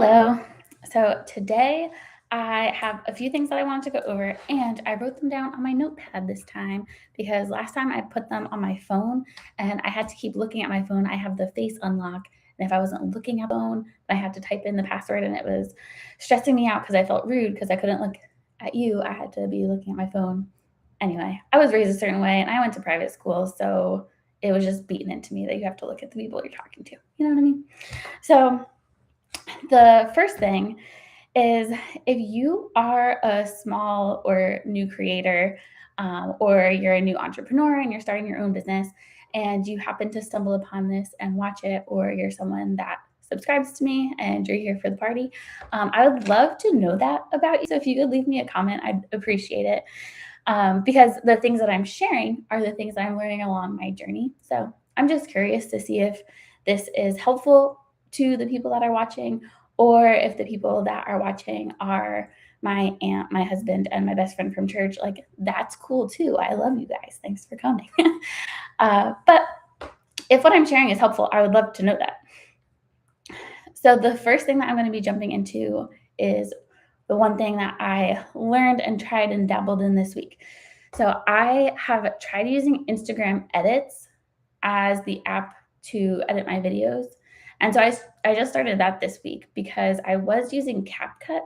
Hello. So today I have a few things that I wanted to go over, and I wrote them down on my notepad this time because last time I put them on my phone and I had to keep looking at my phone. I have the face unlock, and if I wasn't looking at the phone, I had to type in the password, and it was stressing me out because I felt rude because I couldn't look at you. I had to be looking at my phone. Anyway, I was raised a certain way and I went to private school, so it was just beaten into me that you have to look at the people you're talking to. You know what I mean? So the first thing is if you are a small or new creator, or you're a new entrepreneur and you're starting your own business and you happen to stumble upon this and watch it, or you're someone that subscribes to me and you're here for the party, I would love to know that about you. So if you could leave me a comment, I'd appreciate it, because the things that I'm sharing are the things that I'm learning along my journey. So I'm just curious to see if this is helpful to the people that are watching, or if the people that are watching are my aunt, my husband, and my best friend from church. Like, that's cool too. I love you guys. Thanks for coming. But if what I'm sharing is helpful, I would love to know that. So the first thing that I'm going to be jumping into is the one thing that I learned and tried and dabbled in this week. So I have tried using Instagram Edits as the app to edit my videos. And so I just started that this week because I was using CapCut.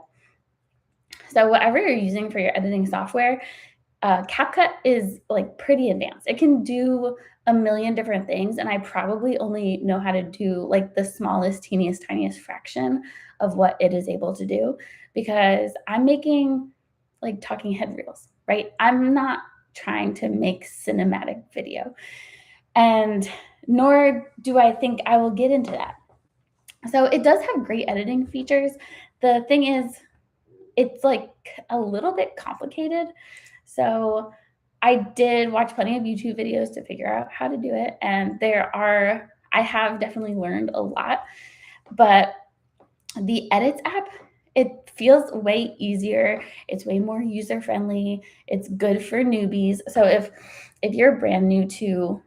So whatever you're using for your editing software, CapCut is like pretty advanced. It can do a million different things, and I probably only know how to do like the smallest, teeniest, tiniest fraction of what it is able to do because I'm making like talking head reels, right? I'm not trying to make cinematic video, and nor do I think I will get into that. So it does have great editing features. The thing is, it's like a little bit complicated. So I did watch plenty of YouTube videos to figure out how to do it. And I have definitely learned a lot. But the Edits app, it feels way easier. It's way more user friendly. It's good for newbies. So if you're brand new to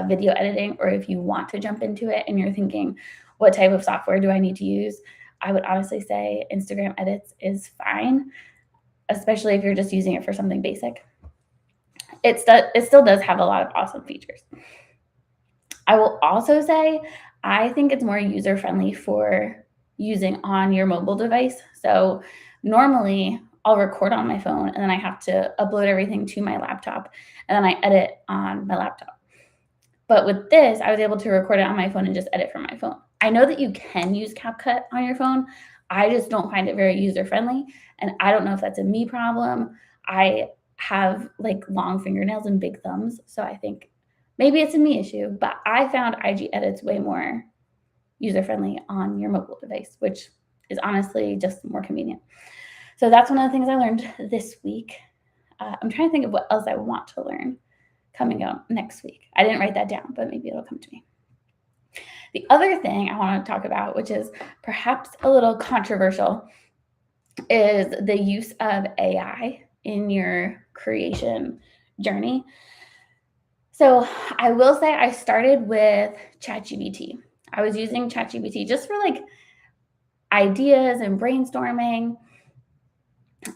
video editing, or if you want to jump into it and you're thinking, what type of software do I need to use? I would honestly say Instagram Edits is fine, especially if you're just using it for something basic. It still does have a lot of awesome features. I will also say I think it's more user-friendly for using on your mobile device. So normally I'll record on my phone and then I have to upload everything to my laptop and then I edit on my laptop. But with this, I was able to record it on my phone and just edit from my phone. I know that you can use CapCut on your phone. I just don't find it very user-friendly. And I don't know if that's a me problem. I have like long fingernails and big thumbs. So I think maybe it's a me issue, but I found IG Edits way more user-friendly on your mobile device, which is honestly just more convenient. So that's one of the things I learned this week. I'm trying to think of what else I want to learn coming out next week. I didn't write that down, but maybe it'll come to me. The other thing I want to talk about, which is perhaps a little controversial, is the use of AI in your creation journey. So I will say I started with ChatGPT. I was using ChatGPT just for like ideas and brainstorming.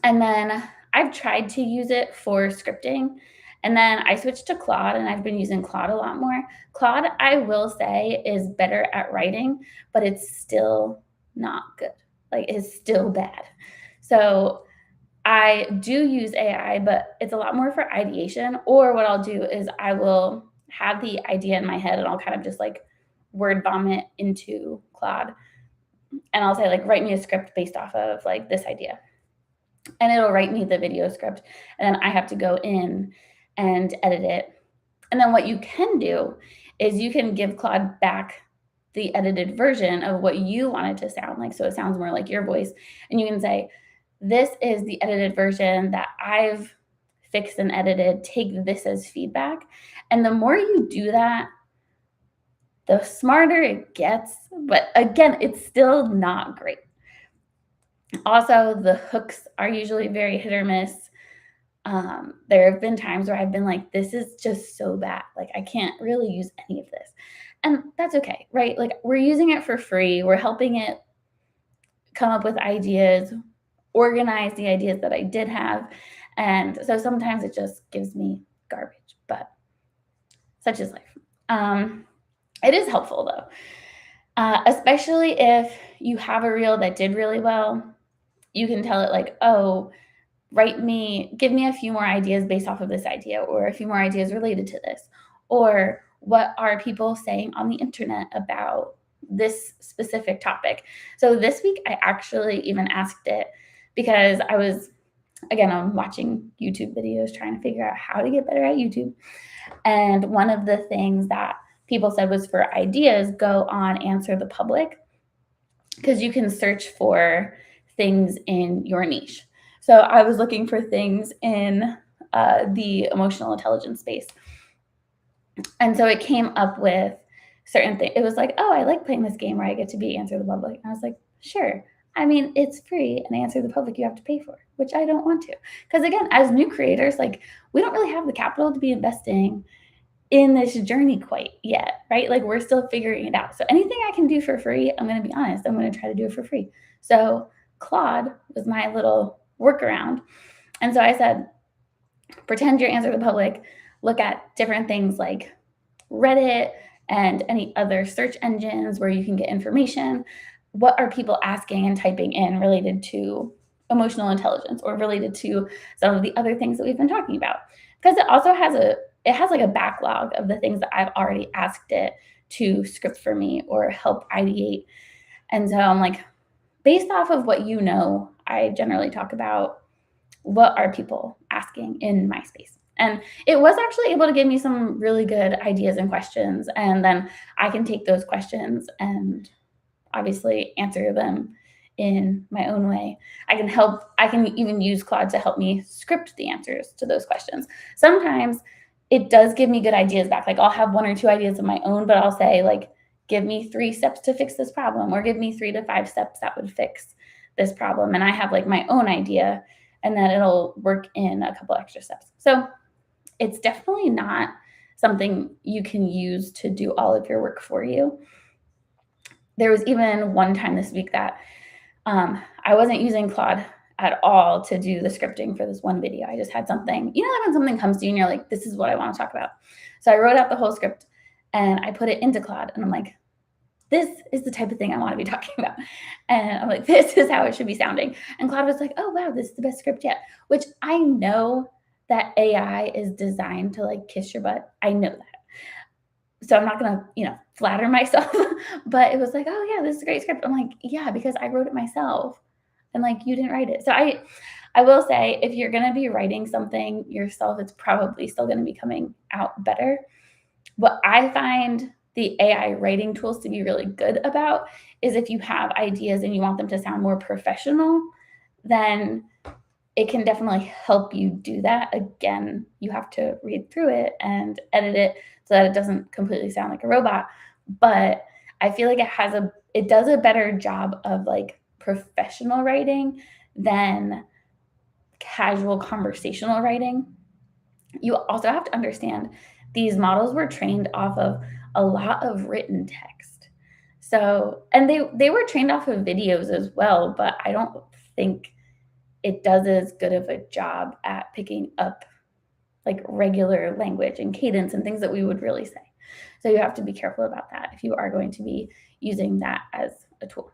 And then I've tried to use it for scripting. And then I switched to Claude, and I've been using Claude a lot more. Claude, I will say, is better at writing, but it's still not good. Like, it's still bad. So I do use AI, but it's a lot more for ideation. Or what I'll do is I will have the idea in my head and I'll kind of just like word vomit into Claude. And I'll say, like, write me a script based off of like this idea. And it'll write me the video script. And then I have to go in and edit it. And then what you can do is you can give Claude back the edited version of what you want it to sound like. So it sounds more like your voice. And you can say, this is the edited version that I've fixed and edited. Take this as feedback. And the more you do that, the smarter it gets. But again, it's still not great. Also, the hooks are usually very hit or miss. There have been times where I've been like, this is just so bad. Like, I can't really use any of this. And that's okay, right? Like, we're using it for free. We're helping it come up with ideas, organize the ideas that I did have. And so sometimes it just gives me garbage, but such is life. It is helpful though, especially if you have a reel that did really well. You can tell it like, oh, give me a few more ideas based off of this idea, or a few more ideas related to this, or what are people saying on the internet about this specific topic. So this week I actually even asked it because I'm watching YouTube videos trying to figure out how to get better at YouTube. And one of the things that people said was for ideas, go on Answer the Public, because you can search for things in your niche. So I was looking for things in the emotional intelligence space. And so it came up with certain things. It was like, oh, I like playing this game where I get to be Answer the Public. And I was like, sure. I mean, it's free, and Answer the Public you have to pay for, which I don't want to. Because again, as new creators, like, we don't really have the capital to be investing in this journey quite yet, right? Like, we're still figuring it out. So anything I can do for free, I'm going to be honest, I'm going to try to do it for free. So Claude was my little workaround. And so I said, pretend you're Answer the Public, look at different things like Reddit and any other search engines where you can get information. What are people asking and typing in related to emotional intelligence, or related to some of the other things that we've been talking about? Because it also has like a backlog of the things that I've already asked it to script for me or help ideate. And so I'm like, based off of what you know, I generally talk about what are people asking in my space. And it was actually able to give me some really good ideas and questions. And then I can take those questions and obviously answer them in my own way. I can even use Claude to help me script the answers to those questions. Sometimes it does give me good ideas back. Like, I'll have one or two ideas of my own, but I'll say, like, give me 3 steps to fix this problem, or give me 3 to 5 steps that would fix this problem. And I have like my own idea, and then it'll work in a couple extra steps. So it's definitely not something you can use to do all of your work for you. There was even one time this week that I wasn't using Claude at all to do the scripting for this one video. I just had something, like when something comes to you and you're like, this is what I want to talk about. So I wrote out the whole script and I put it into Claude, and I'm like, this is the type of thing I want to be talking about. And I'm like, this is how it should be sounding. And Claude was like, oh, wow, this is the best script yet, which I know that AI is designed to like kiss your butt. I know that. So I'm not going to, flatter myself, but it was like, oh yeah, this is a great script. I'm like, yeah, because I wrote it myself, and like, you didn't write it. So I will say, if you're going to be writing something yourself, it's probably still going to be coming out better. What I find the AI writing tools to be really good about is if you have ideas and you want them to sound more professional, then it can definitely help you do that. Again, you have to read through it and edit it so that it doesn't completely sound like a robot. But I feel like it does a better job of like professional writing than casual conversational writing. You also have to understand these models were trained off of a lot of written text. So, and they were trained off of videos as well, but I don't think it does as good of a job at picking up like regular language and cadence and things that we would really say. So you have to be careful about that if you are going to be using that as a tool.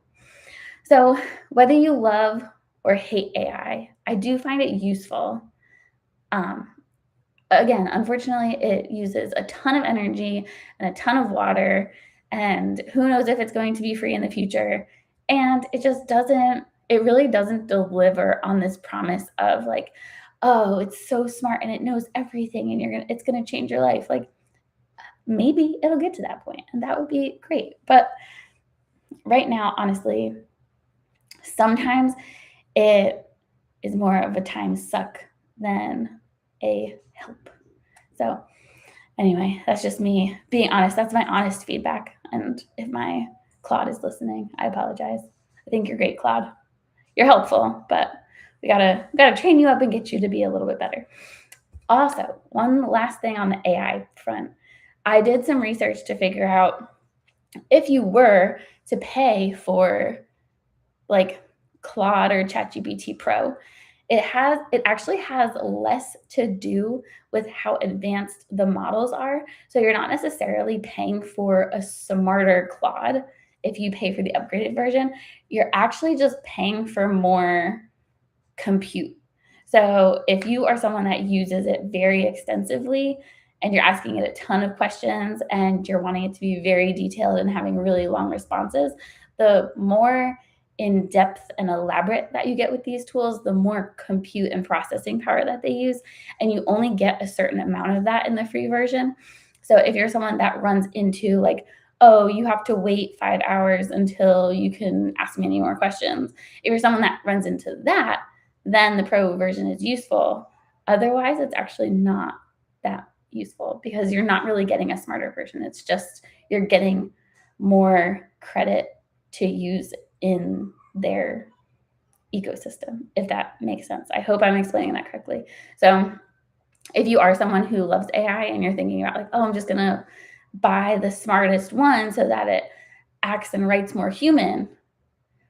So whether you love or hate AI, I do find it useful. Again, unfortunately, it uses a ton of energy and a ton of water, and who knows if it's going to be free in the future. And it really doesn't deliver on this promise of like, oh, it's so smart and it knows everything and it's going to change your life. Like, maybe it'll get to that point and that would be great. But right now, honestly, sometimes it is more of a time suck than a help. So anyway, that's just me being honest. That's my honest feedback. And if my Claude is listening, I apologize. I think you're great, Claude. You're helpful, but we gotta train you up and get you to be a little bit better. Also, one last thing on the AI front. I did some research to figure out if you were to pay for like Claude or ChatGPT Pro. It actually has less to do with how advanced the models are. So you're not necessarily paying for a smarter Claude if you pay for the upgraded version. You're actually just paying for more compute. So if you are someone that uses it very extensively and you're asking it a ton of questions and you're wanting it to be very detailed and having really long responses, the more in depth and elaborate that you get with these tools, the more compute and processing power that they use. And you only get a certain amount of that in the free version. So if you're someone that runs into like, oh, you have to wait 5 hours until you can ask me any more questions. If you're someone that runs into that, then the pro version is useful. Otherwise, it's actually not that useful because you're not really getting a smarter version. It's just you're getting more credit to use in their ecosystem, if that makes sense. I hope I'm explaining that correctly. So if you are someone who loves AI and you're thinking about like, oh, I'm just going to buy the smartest one so that it acts and writes more human,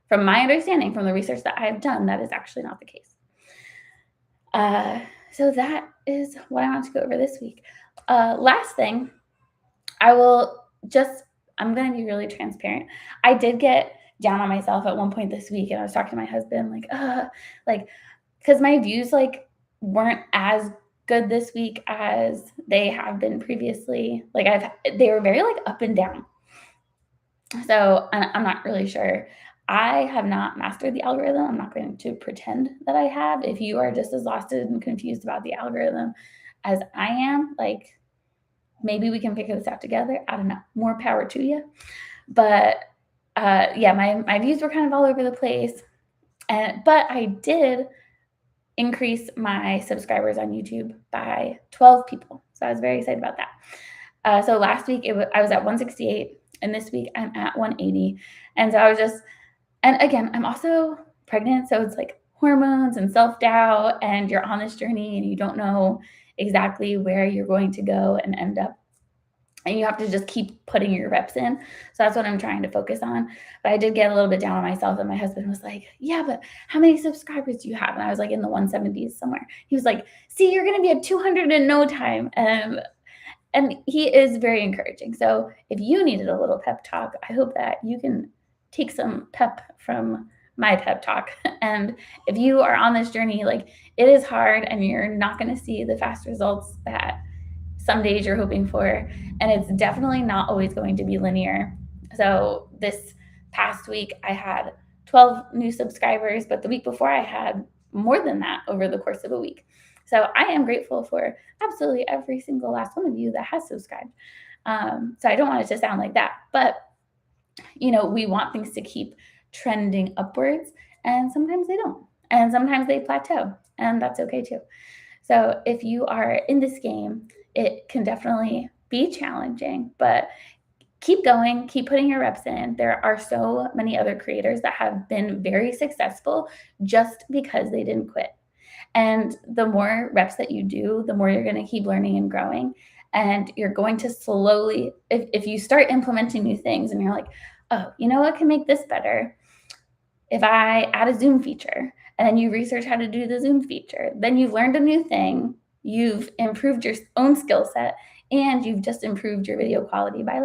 from my understanding, from the research that I've done, that is actually not the case. So that is what I want to go over this week. Last thing, I'm going to be really transparent. I did get down on myself at one point this week, and I was talking to my husband, because my views weren't as good this week as they have been previously. They were very up and down. So I'm not really sure. I have not mastered the algorithm. I'm not going to pretend that I have. If you are just as lost and confused about the algorithm as I am, maybe we can figure this out together. I don't know. More power to you. But my views were kind of all over the place. But I did increase my subscribers on YouTube by 12 people. So I was very excited about that. So last week I was at 168, and this week I'm at 180. And so and again, I'm also pregnant. So it's hormones and self-doubt, and you're on this journey and you don't know exactly where you're going to go and end up. And you have to just keep putting your reps in. So that's what I'm trying to focus on. But I did get a little bit down on myself. And my husband was like, yeah, but how many subscribers do you have? And I was in the 170s somewhere. He was like, see, you're going to be at 200 in no time. And he is very encouraging. So if you needed a little pep talk, I hope that you can take some pep from my pep talk. And if you are on this journey, it is hard and you're not going to see the fast results that some days you're hoping for. And it's definitely not always going to be linear. So this past week, I had 12 new subscribers, but the week before I had more than that over the course of a week. So I am grateful for absolutely every single last one of you that has subscribed. So I don't want it to sound like that, but we want things to keep trending upwards, and sometimes they don't, and sometimes they plateau, and that's okay too. So if you are in this game, it can definitely be challenging, but keep going, keep putting your reps in. There are so many other creators that have been very successful just because they didn't quit. And the more reps that you do, the more you're going to keep learning and growing. And you're going to slowly, if you start implementing new things and you're like, oh, you know what can make this better? If I add a Zoom feature, and then you research how to do the Zoom feature, then you've learned a new thing, you've improved your own skill set, and you've just improved your video quality by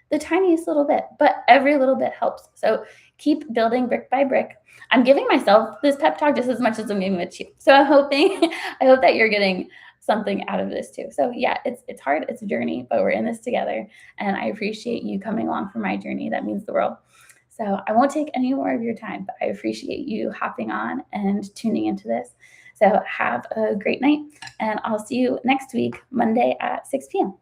the tiniest little bit, but every little bit helps. So keep building brick by brick. I'm giving myself this pep talk just as much as I'm giving it to you. So I hope that you're getting something out of this too. So yeah, it's hard, it's a journey, but we're in this together. And I appreciate you coming along for my journey. That means the world. So I won't take any more of your time, but I appreciate you hopping on and tuning into this. So have a great night, and I'll see you next week, Monday at 6 p.m.